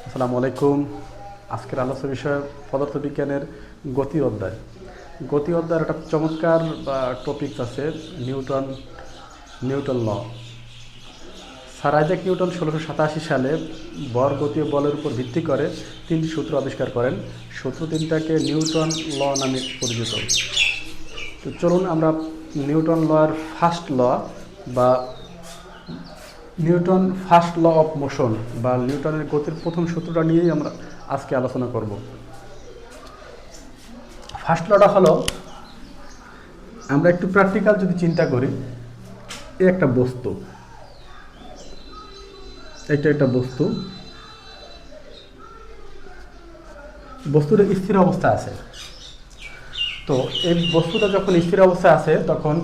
আসসালামু আলাইকুম। আজকের আলোচ্য বিষয় পদার্থবিজ্ঞানের গতি অধ্যায়। গতি অধ্যায়ের একটা চমৎকার টপিকস আছে, Newton Newton law. Sir Isaac Newton 1687 সালে ভর, গতি ও বলের উপর ভিত্তি করে তিনটি সূত্র আবিষ্কার করেন। সূত্র তিনটাকে নিউটন ল নামে পরিচিত। তো চলুন আমরা নিউটন লর ফার্স্ট ল বা Newton first law of motion বা নিউটনের গতির প্রথম সূত্রটা নিয়েই আমরা আজকে আলোচনা করব। ফার্স্ট লটা হলো, আমরা একটু প্র্যাকটিক্যাল যদি চিন্তা করি, এই একটা বস্তু, এটা একটা বস্তু, বস্তুটা স্থির অবস্থা আছে। তো এই বস্তুটা যখন স্থির অবস্থায় আছে, তখন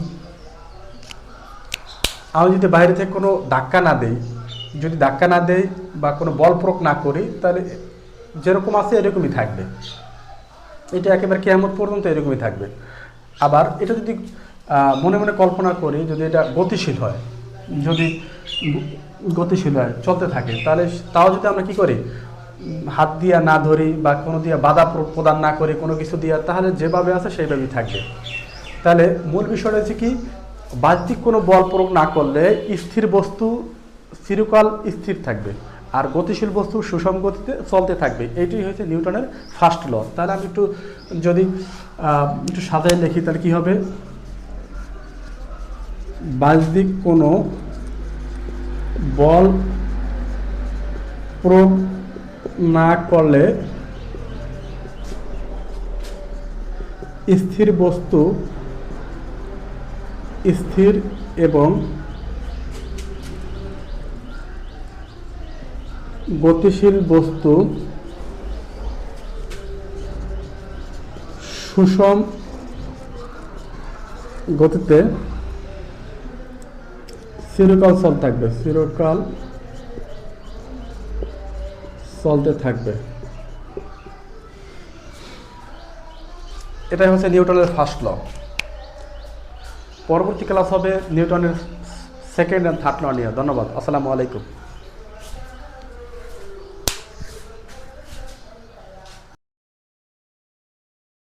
আমি যদি বাইরে থেকে কোনো ধাক্কা না দেই, যদি ধাক্কা না দেই বা কোনো বল প্রয়োগ না করি, তাহলে যেরকম আছে এরকমই থাকবে। এটা একেবারে কিয়ামত পর্যন্ত এরকমই থাকবে। আবার এটা যদি মনে মনে কল্পনা করি, যদি এটা গতিশীল হয়, যদি গতিশীল হয়, চলতে থাকে, তাহলে তাও যদি আমরা কি করি, হাত দিয়া না ধরি বা কোনো দিয়া বাধা প্রদান না করি, কোনো কিছু দিয়া, তাহলে যেভাবে আছে সেইভাবেই থাকবে। তাহলে মূল বিষয়টা হচ্ছে কি, বাহ্যিক কোনো বল প্রয়োগ না করলে স্থির বস্তু চিরকাল স্থির থাকবে, আর গতিশীল বস্তু সুষম গতিতে চলতে থাকবে। এইটাই হচ্ছে নিউটনের ফার্স্ট ল। তাহলে আমি একটু যদি একটু সাজায় লিখি, তাহলে কী হবে, বাহ্যিক কোনো বল প্রয়োগ না করলে স্থির বস্তু স্থির এবং গতিশীল বস্তু সুষম গতিতে চিরকাল চলতে থাকবে। এটাই হচ্ছে নিউটনের ফার্স্ট ল। পরবর্তী ক্লাস হবে নিউটনের সেকেন্ড অ্যান্ড থার্ড ল নিয়ে। ধন্যবাদ। আসসালামু আলাইকুম।